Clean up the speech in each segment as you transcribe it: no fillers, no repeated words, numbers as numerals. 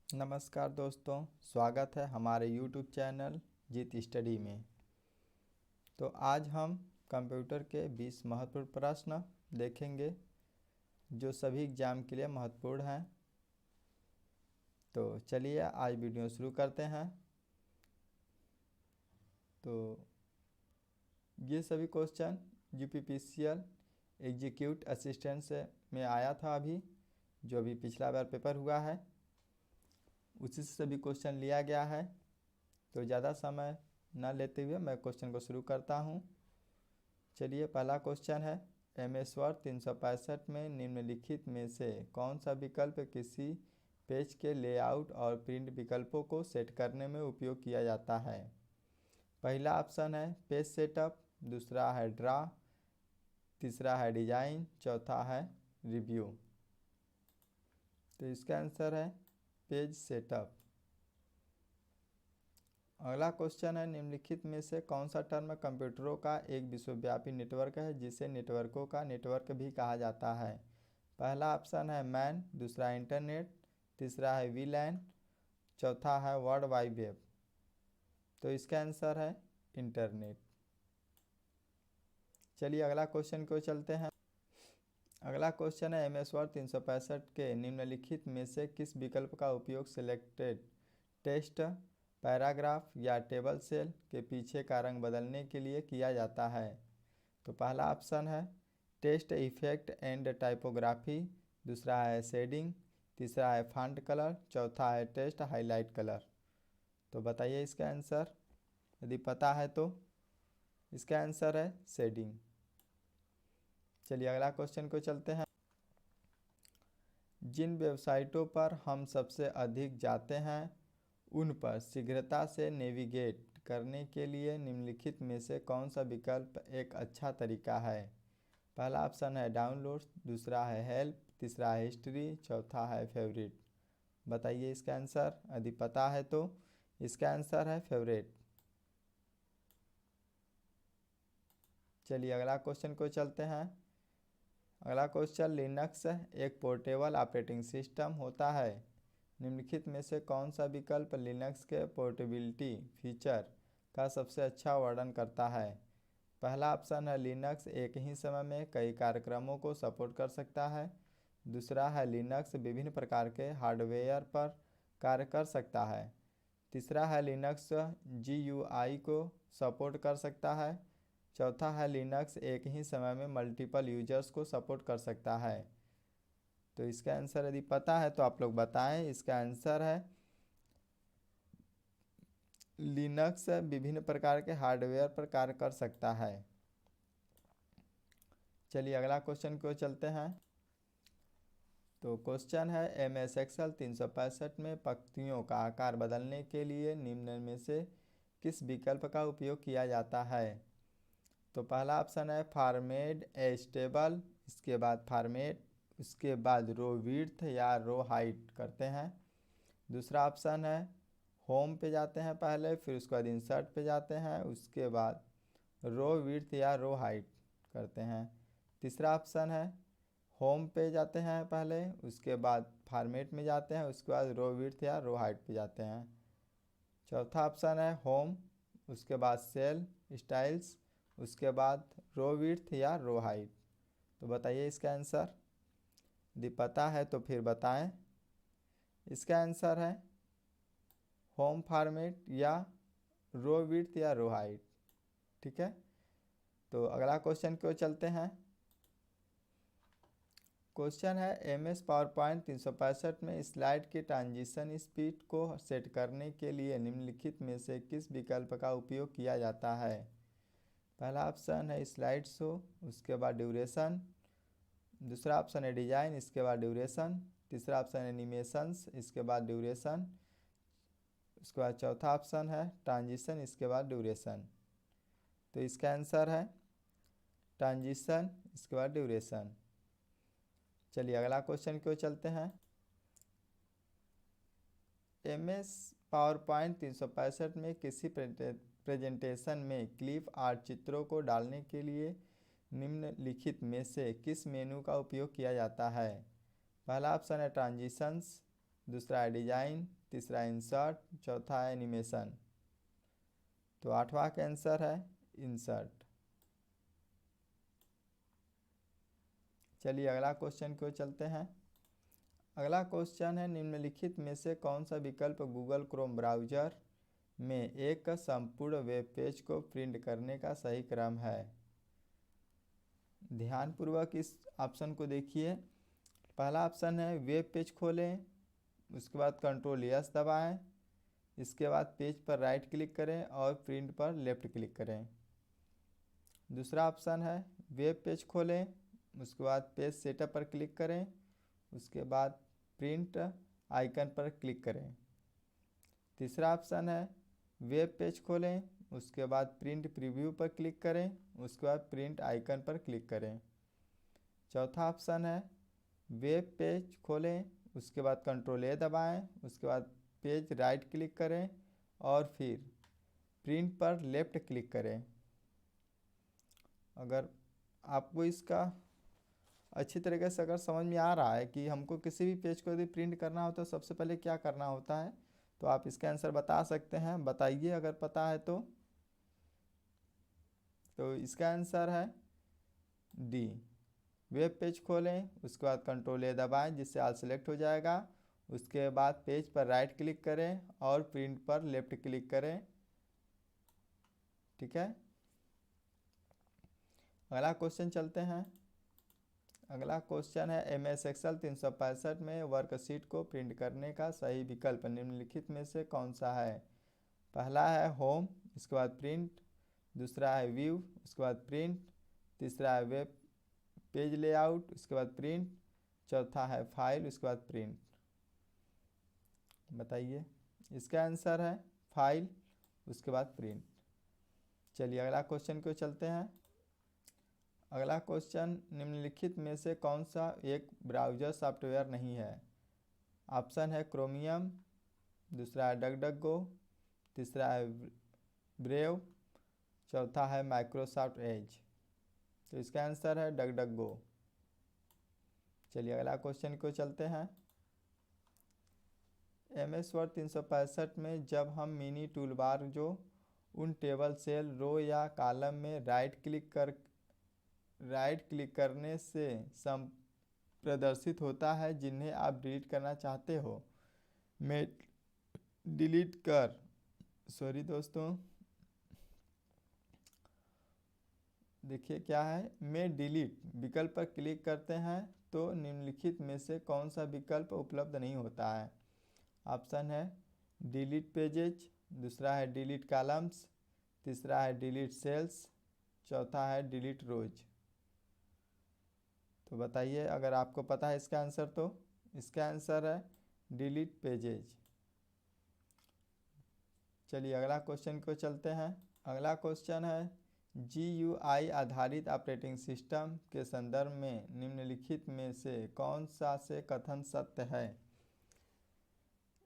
नमस्कार दोस्तों, स्वागत है हमारे YouTube चैनल जीत स्टडी में। तो आज हम कंप्यूटर के 20 महत्वपूर्ण प्रश्न देखेंगे जो सभी एग्ज़ाम के लिए महत्वपूर्ण हैं। तो चलिए आज वीडियो शुरू करते हैं। तो ये सभी क्वेश्चन यूपीपीसीएल एग्जीक्यूट असिस्टेंट से में आया था जो अभी पिछला बार पेपर हुआ है, उसी से सभी क्वेश्चन लिया गया है। तो ज़्यादा समय न लेते हुए मैं क्वेश्चन को शुरू करता हूँ। चलिए, पहला क्वेश्चन है, MS वर्ड 365 में निम्नलिखित में से कौन सा विकल्प किसी पेज के लेआउट और प्रिंट विकल्पों को सेट करने में उपयोग किया जाता है। पहला ऑप्शन है पेज सेटअप, दूसरा है ड्रा, तीसरा है डिजाइन, चौथा है रिव्यू। तो इसका आंसर है पेज सेटअप। अगला क्वेश्चन है, निम्नलिखित में से कौन सा टर्म कंप्यूटरों का एक विश्वव्यापी नेटवर्क है जिसे नेटवर्कों का नेटवर्क भी कहा जाता है। पहला ऑप्शन है मैन, दूसरा इंटरनेट, तीसरा है वीलैन, चौथा है वर्ल्ड वाइड वेब। तो इसका आंसर है इंटरनेट। चलिए अगला क्वेश्चन को चलते हैं। अगला क्वेश्चन है, MS वर्ड 365 के निम्नलिखित में से किस विकल्प का उपयोग सिलेक्टेड टेक्स्ट, पैराग्राफ या टेबल सेल के पीछे का रंग बदलने के लिए किया जाता है। तो पहला ऑप्शन है टेक्स्ट इफेक्ट एंड टाइपोग्राफी, दूसरा है शेडिंग, तीसरा है फॉन्ट कलर, चौथा है टेक्स्ट हाईलाइट कलर। तो बताइए इसका आंसर, यदि पता है तो। इसका आंसर है शेडिंग। चलिए अगला क्वेश्चन को चलते हैं। जिन वेबसाइटों पर हम सबसे अधिक जाते हैं उन पर शीघ्रता से नेविगेट करने के लिए निम्नलिखित में से कौन सा विकल्प एक अच्छा तरीका है। पहला ऑप्शन है डाउनलोड्स, दूसरा है हेल्प, तीसरा है हिस्ट्री, चौथा है फेवरेट। बताइए इसका आंसर, यदि पता है तो। इसका आंसर है फेवरेट। चलिए अगला क्वेश्चन को चलते हैं। अगला क्वेश्चन, लिनक्स एक पोर्टेबल ऑपरेटिंग सिस्टम होता है। निम्नलिखित में से कौन सा विकल्प लिनक्स के पोर्टेबिलिटी फीचर का सबसे अच्छा वर्णन करता है। पहला ऑप्शन है लिनक्स एक ही समय में कई कार्यक्रमों को सपोर्ट कर सकता है, दूसरा है लिनक्स विभिन्न प्रकार के हार्डवेयर पर कार्य कर सकता है, तीसरा है लिनक्स GUI को सपोर्ट कर सकता है, चौथा है लिनक्स एक ही समय में मल्टीपल यूजर्स को सपोर्ट कर सकता है। तो इसका आंसर यदि पता है तो आप लोग बताएं। इसका आंसर है लिनक्स विभिन्न प्रकार के हार्डवेयर पर कार्य कर सकता है। चलिए अगला क्वेश्चन को चलते हैं। तो क्वेश्चन है, MS एक्सेल 365 में पंक्तियों का आकार बदलने के लिए निम्न में से किस विकल्प का उपयोग किया जाता है। तो पहला ऑप्शन है फॉर्मेट एज टेबल, इसके बाद फॉर्मेट, उसके बाद रो विड्थ या रो हाइट करते हैं। दूसरा ऑप्शन है होम पे जाते हैं पहले, फिर उसके बाद इंसर्ट पे जाते हैं, उसके बाद रो विड्थ या रो हाइट करते हैं। तीसरा ऑप्शन है होम पे जाते हैं पहले, उसके बाद फॉर्मेट में जाते हैं, उसके बाद रो विड्थ या रो हाइट पे जाते हैं। चौथा ऑप्शन है होम, उसके बाद सेल स्टाइल्स, उसके बाद रो विड्थ या रो हाइट। तो बताइए इसका आंसर, यदि पता है तो फिर बताएं। इसका आंसर है होम फॉर्मेट या रो विड्थ या रो हाइट। ठीक है, तो अगला क्वेश्चन को चलते हैं। क्वेश्चन है, MS पावर पॉइंट 365 में स्लाइड की ट्रांजिशन स्पीड को सेट करने के लिए निम्नलिखित में से किस विकल्प का उपयोग किया जाता है। पहला ऑप्शन है स्लाइड शो, उसके बाद ड्यूरेशन, दूसरा ऑप्शन है डिजाइन, इसके बाद ड्यूरेशन, तीसरा ऑप्शन है एनिमेशंस, इसके बाद ड्यूरेशन, उसके बाद चौथा ऑप्शन है ट्रांजिशन, इसके बाद ड्यूरेशन। तो इसका आंसर है ट्रांजिशन, इसके बाद ड्यूरेशन। चलिए अगला क्वेश्चन को चलते हैं। MS पावर पॉइंट 365 में किसी प्रेजेंटेशन में क्लिप आर्ट चित्रों को डालने के लिए निम्नलिखित में से किस मेनू का उपयोग किया जाता है। पहला ऑप्शन है ट्रांजिशंस, दूसरा है डिजाइन, तीसरा है इंसर्ट, चौथा है एनिमेशन। तो आठवां का आंसर है इंसर्ट। चलिए अगला क्वेश्चन को चलते हैं। अगला क्वेश्चन है निम्नलिखित में से कौन सा विकल्प गूगल क्रोम ब्राउज़र में एक संपूर्ण वेब पेज को प्रिंट करने का सही क्रम है। ध्यानपूर्वक इस ऑप्शन को देखिए। पहला ऑप्शन है वेब पेज खोलें, उसके बाद कंट्रोल एस दबाएं, इसके बाद पेज पर राइट क्लिक करें और प्रिंट पर लेफ्ट क्लिक करें। दूसरा ऑप्शन है वेब पेज खोलें, उसके बाद पेज सेटअप पर क्लिक करें, उसके बाद प्रिंट आइकन पर क्लिक करें। तीसरा ऑप्शन है वेब पेज खोलें, उसके बाद प्रिंट प्रीव्यू पर क्लिक करें, उसके बाद प्रिंट आइकन पर क्लिक करें। चौथा ऑप्शन है वेब पेज खोलें, उसके बाद कंट्रोल ए दबाएं, उसके बाद पेज राइट क्लिक करें और फिर प्रिंट पर लेफ्ट क्लिक करें। अगर आपको इसका अच्छी तरीके से अगर समझ में आ रहा है कि हमको किसी भी पेज को यदि प्रिंट करना हो तो सबसे पहले क्या करना होता है, तो आप इसका आंसर बता सकते हैं। बताइए अगर पता है तो इसका आंसर है डी। वेब पेज खोलें, उसके बाद कंट्रोल ए दबाएं जिससे ऑल सेलेक्ट हो जाएगा, उसके बाद पेज पर राइट क्लिक करें और प्रिंट पर लेफ्ट क्लिक करें। ठीक है, अगला क्वेश्चन चलते हैं। अगला क्वेश्चन है MS एक्सेल 365 में वर्कशीट को प्रिंट करने का सही विकल्प निम्नलिखित में से कौन सा है। पहला है होम, इसके बाद प्रिंट, दूसरा है व्यू, उसके बाद प्रिंट, तीसरा है वेब पेज लेआउट, उसके बाद प्रिंट, चौथा है फाइल, उसके बाद प्रिंट। बताइए। इसका आंसर है फाइल, उसके बाद प्रिंट। चलिए अगला क्वेश्चन को चलते हैं। अगला क्वेश्चन निम्नलिखित में से कौन सा एक ब्राउज़र सॉफ्टवेयर नहीं है। ऑप्शन है क्रोमियम, दूसरा है डकडकगो, तीसरा है ब्रेव, चौथा है माइक्रोसॉफ्ट एज। तो इसका आंसर है डकडकगो। चलिए अगला क्वेश्चन को चलते हैं। MS वर्ड 365 में जब हम मिनी टूलबार जो उन टेबल, सेल, रो या कॉलम में राइट क्लिक करने से प्रदर्शित होता है जिन्हें आप डिलीट करना चाहते हो, में डिलीट कर सॉरी दोस्तों, देखिए क्या है, में डिलीट विकल्प पर क्लिक करते हैं तो निम्नलिखित में से कौन सा विकल्प उपलब्ध नहीं होता है। ऑप्शन है डिलीट पेजेज, दूसरा है डिलीट कॉलम्स, तीसरा है डिलीट सेल्स, चौथा है डिलीट रोज। तो बताइए अगर आपको पता है इसका आंसर तो इसका आंसर है डिलीट पेजेज। चलिए अगला क्वेश्चन को चलते हैं। अगला क्वेश्चन है GUI आधारित ऑपरेटिंग सिस्टम के संदर्भ में निम्नलिखित में से कौन सा से कथन सत्य है।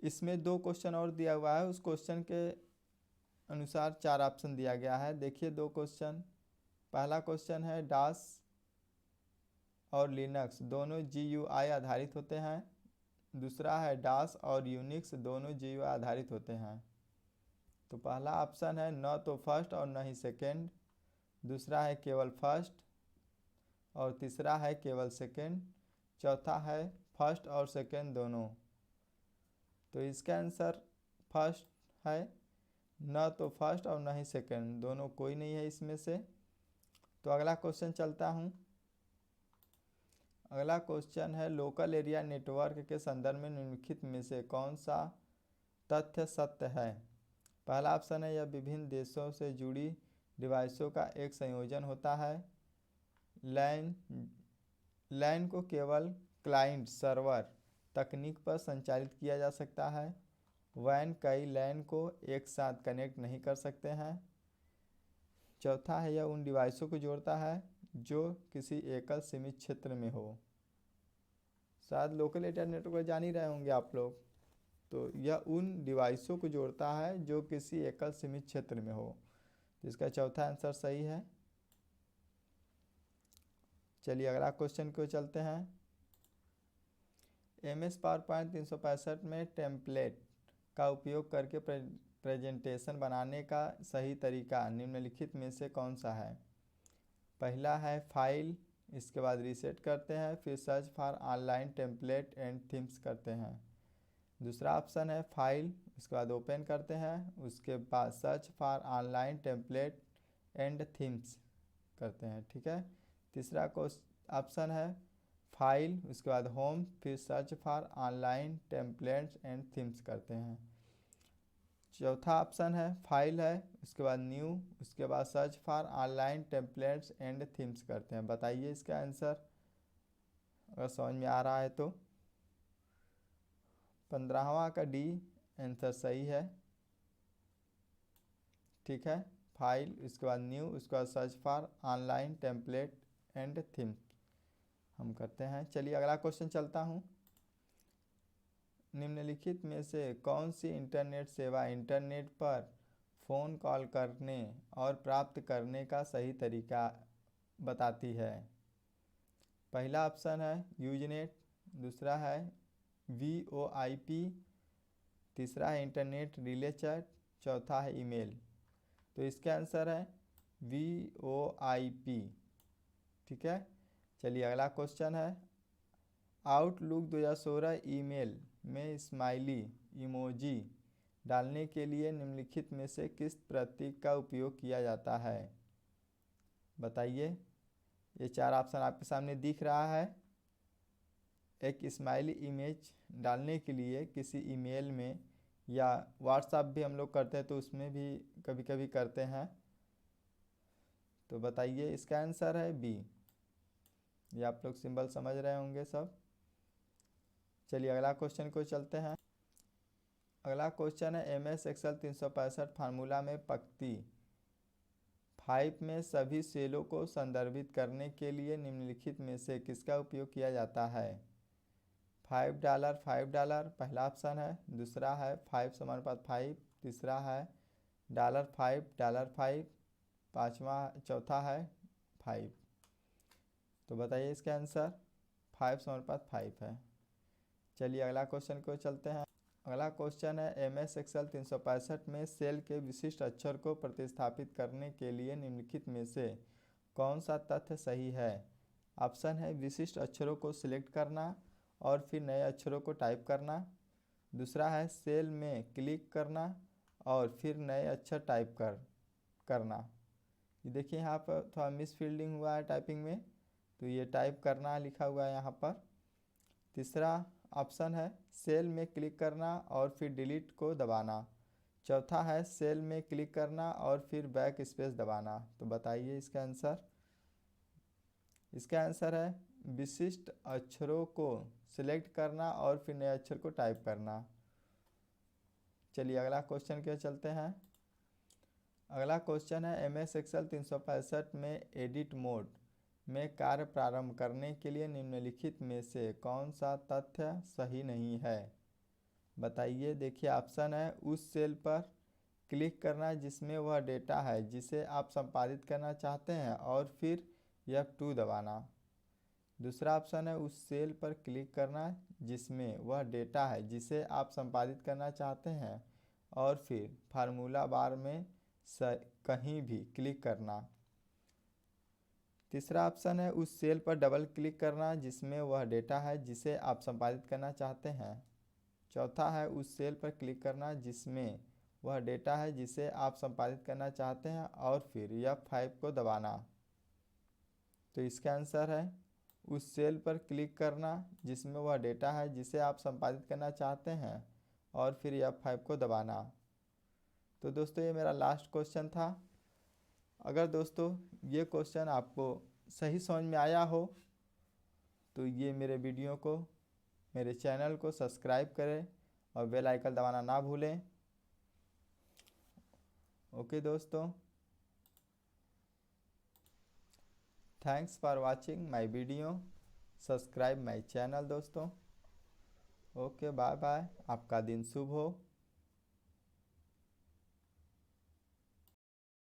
इसमें 2 क्वेश्चन और दिया हुआ है, उस क्वेश्चन के अनुसार 4 ऑप्शन दिया गया है। देखिए 2 क्वेश्चन। पहला क्वेश्चन है डास और लिनक्स दोनों GUI आधारित होते हैं। दूसरा है डास और यूनिक्स दोनों GUI आधारित होते हैं। तो पहला ऑप्शन है न तो फर्स्ट और न ही सेकेंड, दूसरा है केवल फर्स्ट और तीसरा है केवल सेकेंड, चौथा है फर्स्ट और सेकेंड दोनों। तो इसका आंसर फर्स्ट है, न तो फर्स्ट और न ही सेकेंड, दोनों कोई नहीं है इसमें से। तो अगला क्वेश्चन चलता हूँ। अगला क्वेश्चन है लोकल एरिया नेटवर्क के संदर्भ में निम्नलिखित में से कौन सा तथ्य सत्य है। पहला ऑप्शन है यह विभिन्न देशों से जुड़ी डिवाइसों का एक संयोजन होता है। लैन को केवल क्लाइंट सर्वर तकनीक पर संचालित किया जा सकता है। वैन कई लैन को एक साथ कनेक्ट नहीं कर सकते हैं। चौथा है यह उन डिवाइसों को जोड़ता है जो किसी एकल सीमित क्षेत्र में हो। शायद लोकल एरिया नेटवर्क जान ही रहे होंगे आप लोग। तो यह उन डिवाइसों को जोड़ता है जो किसी एकल सीमित क्षेत्र में हो। तो इसका चौथा आंसर सही है। चलिए अगला क्वेश्चन को चलते हैं। MS पावरपॉइंट 365 में टेम्पलेट का उपयोग करके प्रेजेंटेशन बनाने का सही तरीका निम्नलिखित में से कौन सा है? पहला है फाइल, इसके बाद रीसेट करते हैं, फिर search for online template and themes करते हैं। दूसरा ऑप्शन है फाइल, उसके बाद ओपन करते हैं, उसके बाद search for online template and themes करते हैं। ठीक है। तीसरा ऑप्शन है फाइल, उसके बाद होम, फिर search for online templates and themes करते हैं। चौथा ऑप्शन है फाइल है, उसके बाद न्यू, उसके बाद search for online templates and themes करते हैं। बताइए इसका आंसर अगर समझ में आ रहा है तो। 15वां का डी आंसर सही है। ठीक है। फाइल, उसके बाद न्यू, उसके बाद search for online template and theme हम करते हैं। चलिए अगला क्वेश्चन चलता हूँ। निम्नलिखित में से कौन सी इंटरनेट सेवा इंटरनेट पर फ़ोन कॉल करने और प्राप्त करने का सही तरीका बताती है? पहला ऑप्शन है यूजनेट, दूसरा है VoIP, तीसरा है इंटरनेट रिले चैट, चौथा है ईमेल। तो इसका आंसर है VoIP। ठीक है। चलिए अगला क्वेश्चन है, आउटलुक 2016 ईमेल में स्माइली इमोजी डालने के लिए निम्नलिखित में से किस प्रतीक का उपयोग किया जाता है? बताइए। ये चार ऑप्शन आपके सामने दिख रहा है। एक स्माइली इमेज डालने के लिए किसी ईमेल में, या व्हाट्सएप भी हम लोग करते हैं तो उसमें भी कभी कभी करते हैं। तो बताइए इसका आंसर है बी। ये आप लोग सिंबल समझ रहे होंगे सब। चलिए अगला क्वेश्चन को चलते हैं। अगला क्वेश्चन है MS एक्सेल 365 फार्मूला में पंक्ति 5 में सभी सेलों को संदर्भित करने के लिए निम्नलिखित में से किसका उपयोग किया जाता है? $5 $5 पहला ऑप्शन है, दूसरा है 5 समानुपात 5, तीसरा है $5 $5, पाँचवा चौथा है 5। तो बताइए इसका आंसर 5 समानुपात 5 है। चलिए अगला क्वेश्चन को चलते हैं। अगला क्वेश्चन है MS एक्सेल 365 में सेल के विशिष्ट अक्षर को प्रतिस्थापित करने के लिए निम्नलिखित में से कौन सा तथ्य सही है? ऑप्शन है विशिष्ट अक्षरों को सिलेक्ट करना और फिर नए अक्षरों को टाइप करना, दूसरा है सेल में क्लिक करना और फिर नए अक्षर टाइप करना। ये देखिए यहाँ पर थोड़ा मिसफील्डिंग हुआ है टाइपिंग में, तो ये टाइप करना लिखा हुआ है यहाँ पर। तीसरा ऑप्शन है सेल में क्लिक करना और फिर डिलीट को दबाना, चौथा है सेल में क्लिक करना और फिर बैक स्पेस दबाना। तो बताइए इसका आंसर। इसका आंसर है विशिष्ट अक्षरों को सिलेक्ट करना और फिर नए अक्षर को टाइप करना। चलिए अगला क्वेश्चन के चलते हैं। अगला क्वेश्चन है MS एक्सेल 365 में एडिट मोड में कार्य प्रारंभ करने के लिए निम्नलिखित में से कौन सा तथ्य सही नहीं है? बताइए। देखिए ऑप्शन है उस सेल पर क्लिक करना जिसमें वह डेटा है जिसे आप संपादित करना चाहते हैं और फिर F2 दबाना, दूसरा ऑप्शन है उस सेल पर क्लिक करना जिसमें वह डेटा है जिसे आप संपादित करना चाहते हैं और फिर फार्मूला बार में कहीं भी क्लिक करना, तीसरा ऑप्शन है उस सेल पर डबल क्लिक करना जिसमें वह डेटा है जिसे आप संपादित करना चाहते हैं, चौथा है उस सेल पर क्लिक करना जिसमें वह डेटा है जिसे आप संपादित करना चाहते हैं और फिर F5 को दबाना। तो इसका आंसर है उस सेल पर क्लिक करना जिसमें वह डेटा है जिसे आप संपादित करना चाहते हैं और फिर F5 को दबाना। तो दोस्तों ये मेरा लास्ट क्वेश्चन था। अगर दोस्तों ये क्वेश्चन आपको सही समझ में आया हो तो ये मेरे वीडियो को, मेरे चैनल को सब्सक्राइब करें और बेल आइकन दबाना ना भूलें। ओके दोस्तों, thanks for watching my video, subscribe my channel दोस्तों। ओके बाय बाय, आपका दिन शुभ हो।